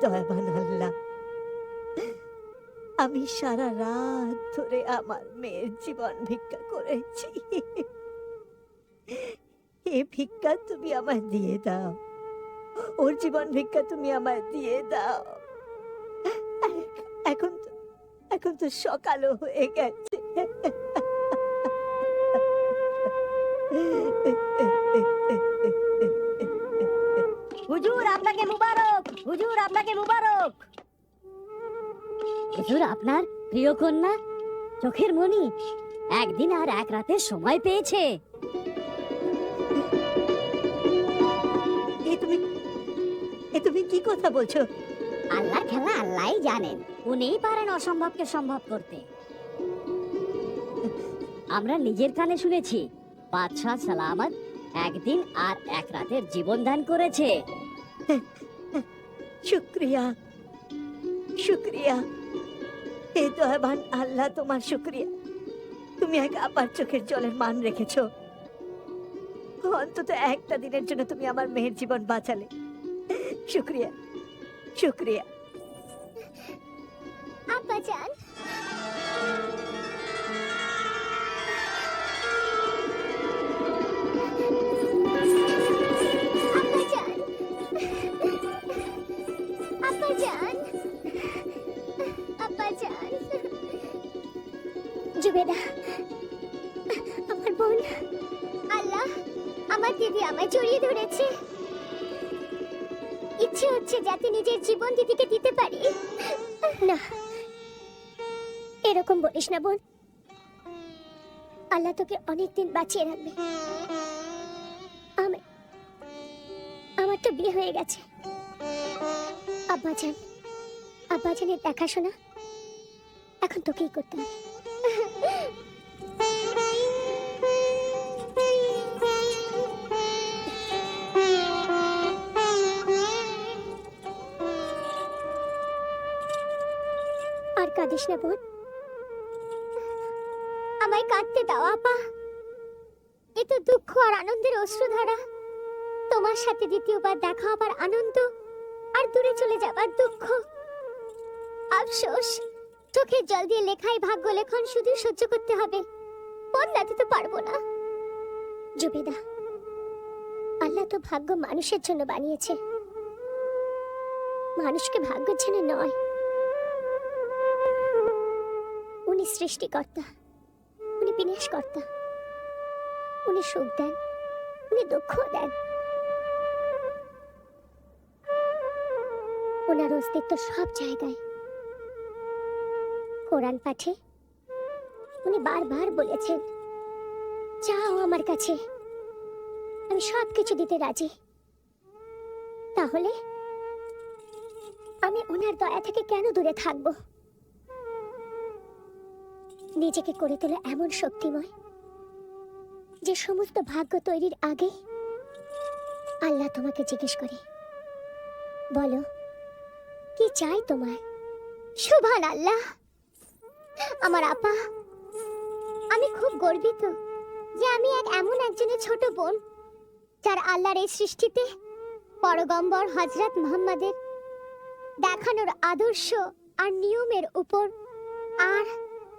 দয়াবান আল্লাহ, আমি সারা রাত ধরে আমার মেয়ের জীবন ভিক্ষা করেছি। এ ভিক্ষা তুমি আমায় দিয়ে দাও, ওর জীবন ভিক্ষা তুমি আমায় দিয়ে দাও। এখন তো এখন তো সকালও হয়ে গেছে। হুজুর আপনাকে মুবারক, হুজুর আপনাকে মুবারক। হুজুর আপনার প্রিয় কন্যা চোখের মণি একদিন আর এক রাতের সময় পেয়েছে। এ তুমি কি কথা বলছো? আল্লাহর খেলা আল্লাহই জানেন, উনিই পারেন অসম্ভবকে সম্ভব করতে। আমরা নিজের কানে শুনেছি বাদশাহ সালামত একদিন আর এক রাতের জীবন দান করেছে। শুক্রিয়া, শুক্রিয়া। হে দয়াবান আল্লাহ, তোমার শুক্রিয়া। তুমি এক আপার চোখের জলের মান রেখেছো। অন্তত একটা দিনের জন্য তুমি আমার মেয়ের জীবন বাঁচালে। শুক্রিয়া, শুক্রিয়া। আব্বাজান, আব্বাজান, আব্বাজান, আব্বাজান। জুবেদা, আমার বোন। আল্লাহ, আমার দিদি আমায় জড়িয়ে ধরেছে। ইচ্ছে হচ্ছে যাতে নিজের জীবন দিদিকে দিতে পারি। না, এরকম বলিস না বোন। আল্লাহ তোকে অনেকদিন বাঁচিয়ে রাখবে। আমার তো বিয়ে হয়ে গেছে। আব্বাজানের দেখাশোনা এখন তোকেই করতে হবে। আর কাঁদিস না বোন, আমায় কাঁদতে দাও আপা। এ তো দুঃখ আর আনন্দের অশ্রুধারা। তোমার সাথে দ্বিতীয়বার দেখা হবার আনন্দ আর দূরে চলে যাবার দুঃখ। আফসোস, চোখের জল দিয়ে লেখাই ভাগ্য লেখন শুধু সহ্য করতে হবে, বদলাতে তো পারবো না। জুবেদা, আল্লাহ তো ভাগ্য মানুষের জন্য বানিয়েছে, মানুষকে ভাগ্যের জন্য নয়। উনি সৃষ্টিকর্তা, উনি বিনাশকর্তা। উনি সুখ দেন, উনি দুঃখ দেন। ওনার অস্তিত্ব সব জায়গায়। কোরআন পাঠে উনি বারবার বলেছেন, চাও আমার কাছে, আমি সবকিছু দিতে রাজি। তাহলে আমি ওনার দয়া থেকে কেন দূরে থাকবো? নিজেকে করে তোলা এমন শক্তিময় যে সমস্ত ভাগ্য তৈরির আগে আল্লাহ তোমাকে জিজ্ঞেস করে, বলো কি চাই তোমার? সুবহানাল্লাহ। আমার আপা, আমি খুব গর্বিত যে আমি এমন একজনের ছোট বোন যার আল্লাহর এই সৃষ্টিতে পয়গম্বর হযরত মুহাম্মাদের দেখানোর আদর্শ আর নিয়মের উপর আর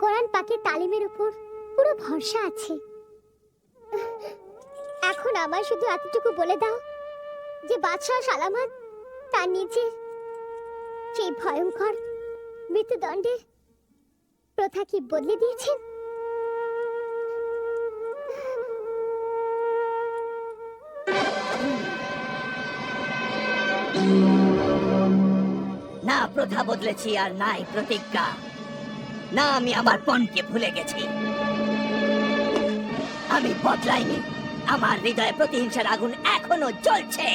কোরআন পাকের তালিমের উপর পুরো ভরসা আছে। এখন আমায় শুধু এতটুকু বলে দাও যে বাদশাহ সালামত তার নিজে সেই ভয়ঙ্কর মৃত্যুদণ্ডের প্রথা কি বদলে দিয়েছেন? না প্রথা বদলেছি আর নাই প্রতিজ্ঞা। না আমি আমার পণকে ভুলে গেছি। আমি বদলাইনি, আমার হৃদয়ে প্রতিহিংসার আগুন এখনো জ্বলছে।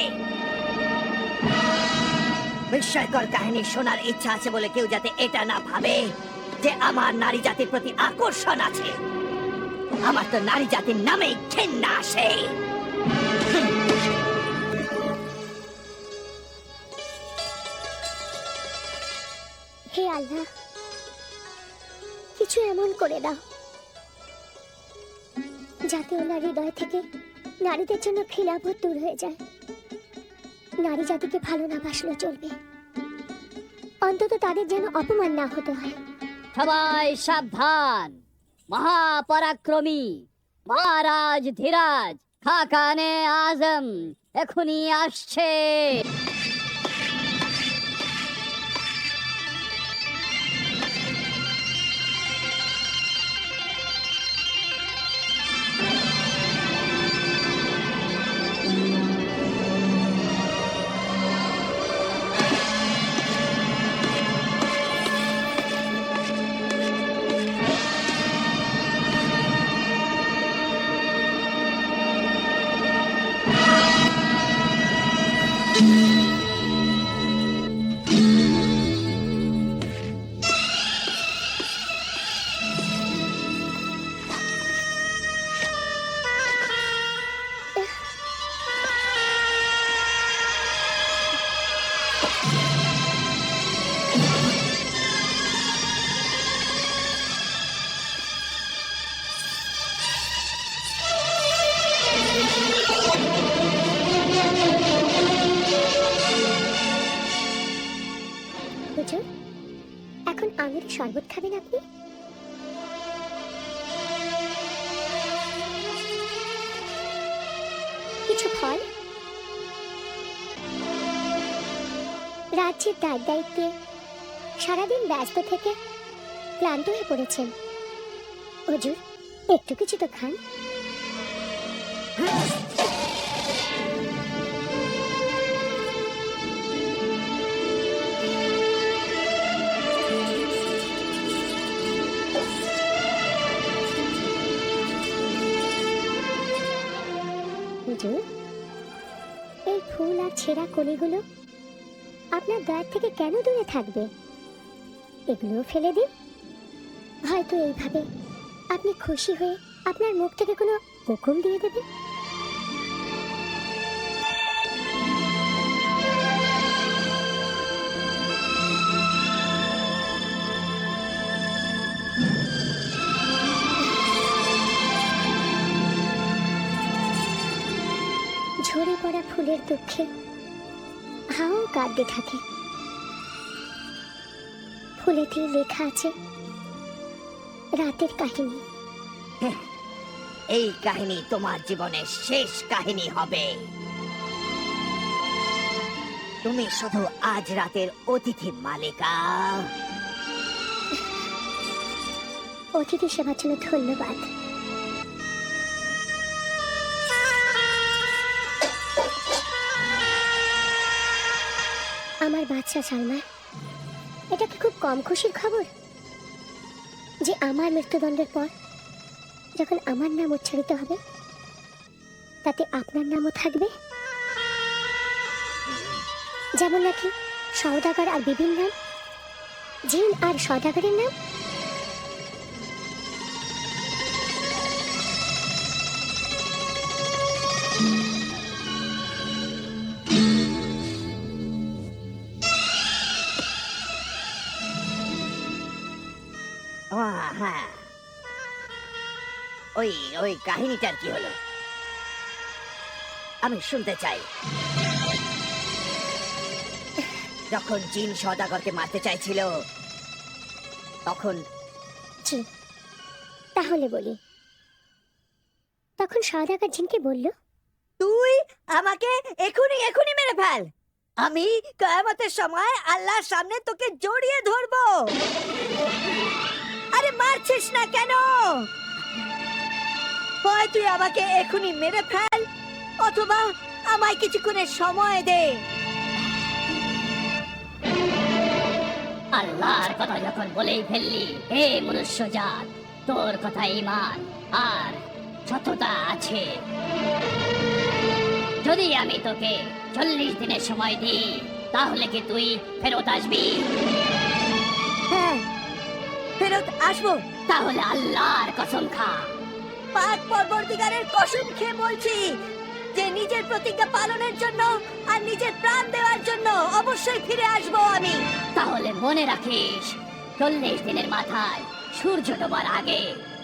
বিস্ময়কর কাহিনী শোনার ইচ্ছা আছে বলে কেউ যাতে এটা না ভাবে যে আমার নারী জাতির প্রতি আকর্ষণ আছে। আমার তো নারী জাতির নামেই ঘেন্না আসে। হে আল্লাহ, কিছু এমন করে দাও যাতে ওনার হৃদয় থেকে নারীদের জন্য ঘৃণাবোধ দূর হয়ে যায়। নারী জাতিকে ভালো না বাসলেও চলবে, অন্তত তাদের যেন অপমান না হতে হয়। সবাই সাবধান, মহাপরাক্রমী মহারাজ ধীরাজ খাকানে আজম এখনই আসছে। হুজুর, এখন আঙুর শরবত খাবেন আপনি? কিছু ফল? রাজ্যের দায় দায়িত্বে সারাদিন ব্যস্ত থেকে ক্লান্ত হয়ে পড়েছেন। হুজুর, একটু কিছু তো খান। হুজুর, এই ফুল আর ছেঁড়া কলিগুলো আপনার দ্বার থেকে কেন দূরে থাকবে? এগুলোও ফেলে দিন। হয়তো এইভাবে আপনি খুশি হয়ে আপনার মুখ থেকে কোনো হুকুম দিয়ে দেবেন। ঝরে পড়া ফুলের দুঃখে হাও কাঁদতে থাকে। ফুলেতে লেখা আছে রাতের কাহিনী। এই কাহিনী তোমার জীবনের শেষ কাহিনী হবে। তুমি শুধু আজ রাতের অতিথি মালিকা। অতিথি সেবার জন্য ধন্যবাদ। আমার বাচ্চা সালমা, এটা কি খুব কম খুশির খবর যে আমার মৃত্যুদণ্ডের পর যখন আমার নাম উচ্চারিত হবে তাতে আপনার নামও থাকবে? যেমন নাকি সওদাগর আর বিবির নাম, জিন আর সওদাগরের নাম। হ্যাঁ, ওই ওই কাহিনীটার কি হলো? আমি শুনতে চাই। যখন জিন সওদাগরকে মারতে চাইছিল তখন? জি, তাহলে বলি। তখন সওদাগর জিনকে বলল, তুই আমাকে এখনই মেরে ফেল। আমি কিয়ামতের সময় আল্লাহর সামনে তোকে জড়িয়ে ধরবো। আরে মারছিস না কেন? হয় তুই আমাকে এখনই মেরে ফেল অথবা আমায় কিছুক্ষণের সময় দে। আল্লাহর কথা যখন বলেই ফেললি, হে মনুষ্যজাত, তোর কথা ঈমান আর সততা আছে। যদি আমি তোকে 40 দিনের সময় দিই তাহলে কি তুই ফেরত আসবি? হ্যাঁ, ফেরত আসবো। তাহলে আল্লাহর কসম খা। পাক পরবর্তীকারের কসম খেয়ে বলছি যে নিজের প্রতিজ্ঞা পালনের জন্য আর নিজের প্রাণ দেওয়ার জন্য অবশ্যই ফিরে আসবো আমি। তাহলে মনে রাখিস, 40 দিনের মাথায় সূর্য ডোবার আগে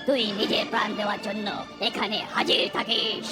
তুই নিজের প্রাণ দেওয়ার জন্য এখানে হাজির থাকিস।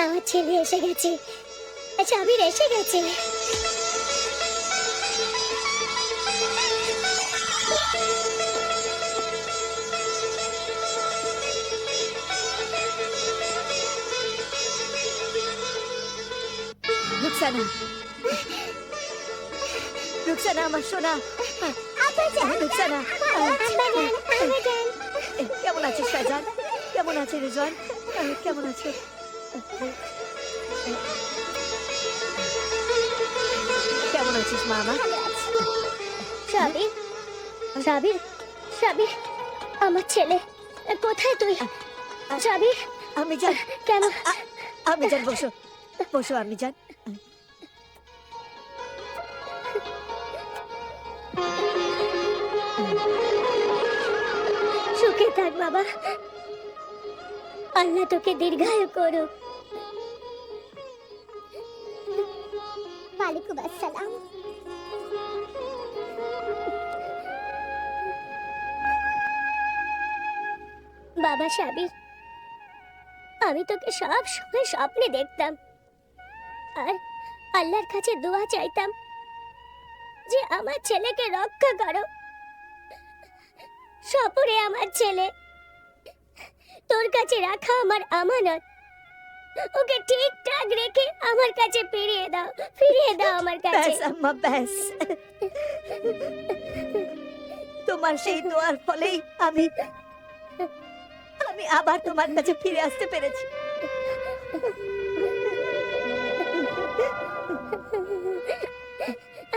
আমার ছেলে এসে গেছে, সাবির এসে গেছে। রুকসানা, রুকসানা আমার সোনা। রুকসানা, কেমন আছিস শাহজান? কেমন আছে রিজওয়ান? কেমন আছো? কেমন আছিস মা আমার? সাবির, সাবির, সাবির, আমার ছেলে কোথায় তুই? সাবির, আমি জান, কেন? আমি জান, বসো বসো আমি জান। সুখে থাক বাবা, আল্লাহ তোকে দীর্ঘায়ু করুক। ওয়ালাইকুম আসসালাম। বাবা সাবির, আমি তোকে সব সময় স্বপ্নে দেখতাম আর আল্লাহর কাছে দোয়া চাইতাম যে আমার ছেলেকে রক্ষা করো। সপরে আমার ছেলে, তোর কাছে রাখা আমার আমানত, ওকে ঠিকঠাক রেখে আমার কাছে ফিরিয়ে দাও আমার কাছে। ব্যাস আম্মা, ব্যাস। তোমার সেই দোয়ার ফলেই আমি আবার তোমার কাছে ফিরে আসতে পেরেছি।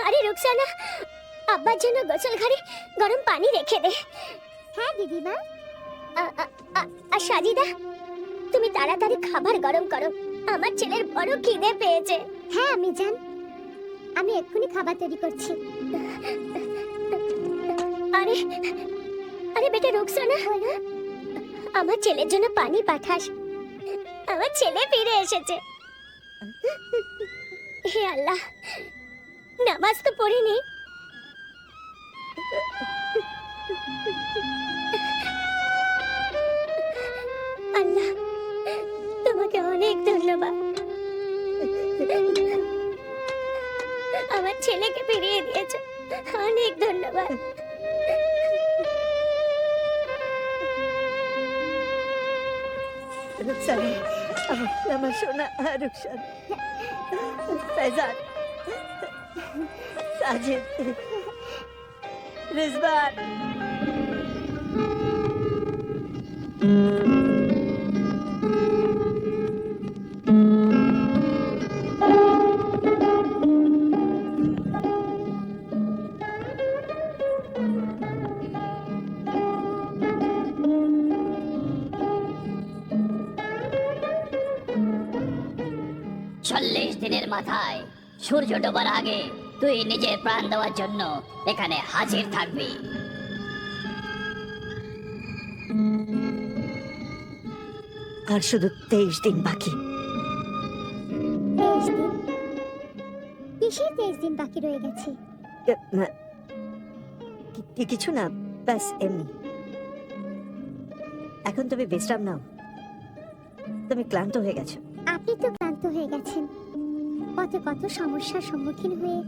আরে রুকসানা, আব্বার জন্য গোসল ঘরে গরম পানি রেখে দে। হ্যাঁ দিদিমা। আর সাজিদা, তুমি তাড়াতাড়ি খাবার গরম করো, আমার ছেলের বড় খিদে পেয়েছে। হ্যাঁ আমি জান, আমি এক্ষুনি খাবার তৈরি করছি। আরে আরে বেটা রুকসানা, আমার ছেলের জন্য পানি পাঠাস, আমার ছেলে ফিরে এসেছে। হে আল্লাহ, নামাজ তো পড়িনি। আল্লাহ, তোমাকে অনেক ধন্যবাদ, আমার ছেলেকে ফিরিয়ে দিয়েছো, অনেক ধন্যবাদ। রুকসানা, আমার সোনা রুকসানা, ফैजान, साजिद, रिजवान। চল্লিশ দিনের মাথায় সূর্য ডোবার আগে তুই নিজের প্রাণ দেওয়ার জন্য এখানে হাজির থাকবি। আর শুধু 23 দিন বাকি। 23 দিন? কিসের 23 দিন বাকি রয়ে গেছে? কিছু না, ব্যাস এমনি। এখন তুমি বিশ্রাম নাও, তুমি ক্লান্ত হয়ে গেছো। আপনি তো ক্লান্ত হয়ে গেছেন, কত সমস্যার সম্মুখীন হয়ে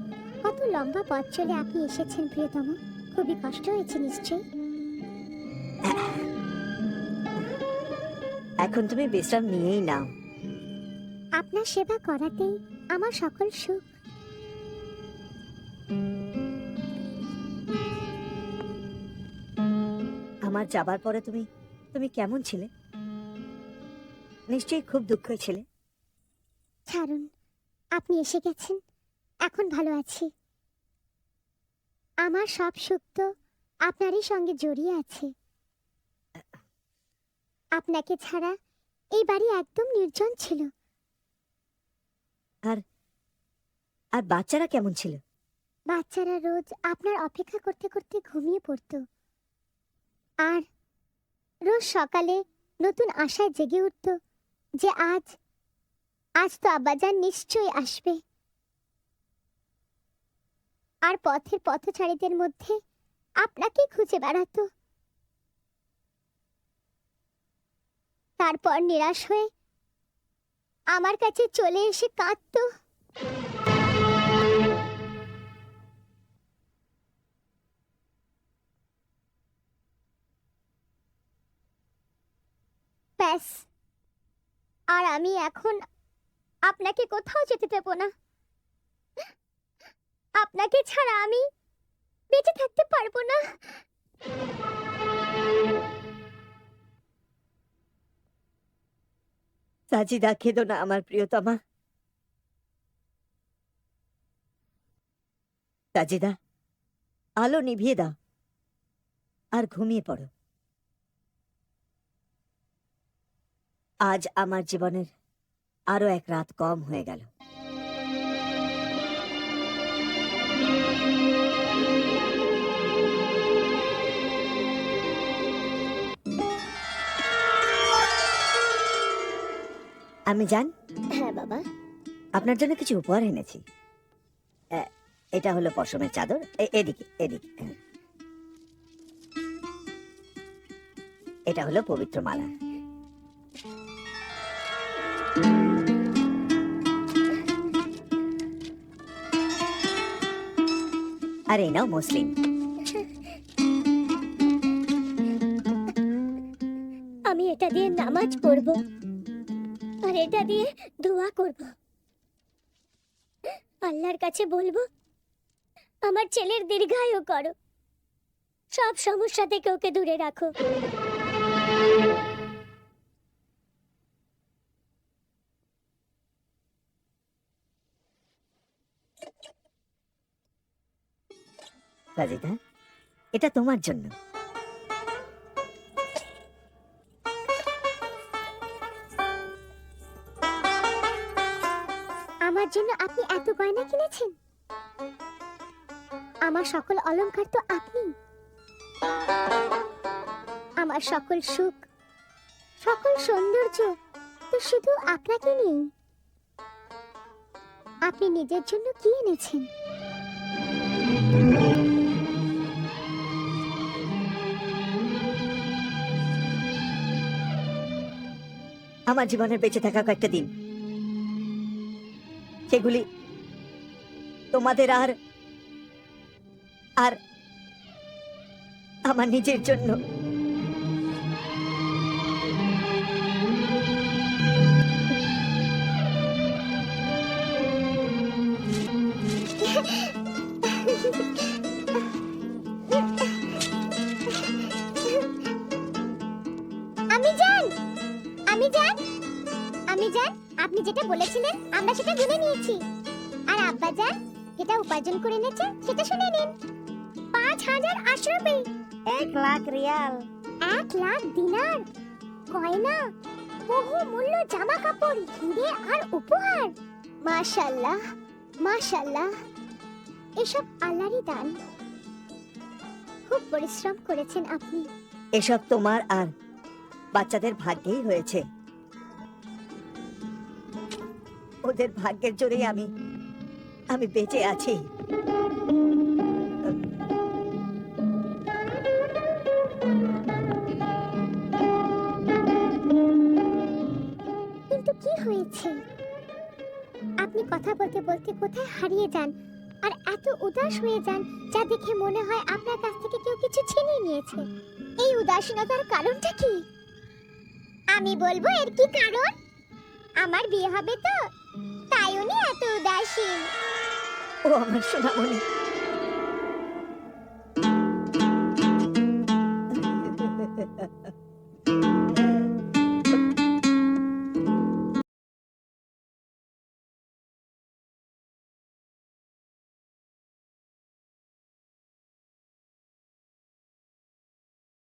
কত লম্বা পথ চলে আপনি এসেছেন প্রিয়তম। খুবই কষ্ট হয়েছে নিশ্চয়ই। এখন তুমি বিশ্রাম নিয়েই নাও। আপনার সেবা করাতেই আমার সকল সুখ। আমার যাবার পরে তুমি কেমন ছিলে? নিশ্চয়ই খুব দুঃখ ছিলে। ছাড়ুন, আপনি এসে গেছেন, এখন ভালো আছি। আমার সব সুখ তো আপনারই সঙ্গে জড়িয়ে আছে। আপনাকে ছাড়া এই বাড়ি একদম নির্জন ছিল। আর বাচ্চারা কেমন ছিল? বাচ্চারা রোজ আপনার অপেক্ষা করতে করতে ঘুমিয়ে পড়তো, আর রোজ সকালে নতুন আশায় জেগে উঠতো যে আজ তো আব্বাজান নিশ্চয়ই আসবে। আর পথের পথচারীদের মধ্যে আপনাকেই খুঁজে বেড়াতো। তারপর নিরাশ হয়ে আমার কাছে চলে এসে কাঁদতো। ব্যাস, আর আমি এখন আপনাকে কোথাও যেতে দেব না। আপনাকে ছাড়া আমি বেঁচে থাকতে পারবো না। সাজিদা, খেদো না আমার প্রিয়তমা। সাজিদা, আলো নিভিয়ে দাও আর ঘুমিয়ে পড়ো। আজ আমার জীবনের আরো এক রাত কম হয়ে গেল। আমি জান, হ্যাঁ বাবা। আপনার জন্য কিছু উপহার এনেছি। এটা হলো পশমের চাদর। এদিকে এদিকে। এটা হলো পবিত্র মালা। আর এই নাও মুসলিম। আমি এটা দিয়ে নামাজ পড়ব আর এটা দিয়ে দোয়া করব। আল্লাহর কাছে বলবো আমার ছেলের দীর্ঘায়ু করো, সব সমস্যা থেকে ওকে দূরে রাখো। রাজিদা, এটা তোমার জন্য। আমার জন্য আপনি এত গয়না কিনেছেন? আমার সকল অলংকার তো আপনি। আমার সকল সুখ, সকল সৌন্দর্য তো শুধু আপনাকে নেই। আপনি নিজের জন্য কি এনেছেন? আমার জীবনের বেঁচে থাকা কয়েকটা দিন, সেগুলি তোমাদের আর আর আমার নিজের জন্য। আমি জান, আমি জান, আমি জান, আপনি যেটা বলেছিলেন আমরা সেটা গুনে নিয়েছি। আর আব্বা জান যেটা উপার্জন করে এনেছে সেটা শুনে নিন। 5,000 আশরাফি, 1,00,000 রিয়াল, 1,00,000 দিনার, গয়না, বহু মূল্য জামা কাপড়, হিরে আর উপহার। মাশাআল্লাহ, মাশাআল্লাহ, এসব আল্লাহরই দান। খুব পরিশ্রম করেছেন আপনি। এসব তোমার আর বাচ্চাদের ভাগ্যেই হয়েছে। ওদের ভাগ্যের জোরেই আমি বেঁচে আছি। কিন্তু কি হয়েছে? আপনি কথা বলতে বলতে কোথায় হারিয়ে যান আর এত উদাস হয়ে যান যা দেখে মনে হয় আপনার কাছ থেকে কেউ কিছু ছিনিয়ে নিয়েছে। এই উদাসীনতার কারণটা কি? আমি বলবো এর কি কারণ? আমার বিয়ে হবে তো, তাই উনি এত উদাসীন। ও আমার সোনামণি।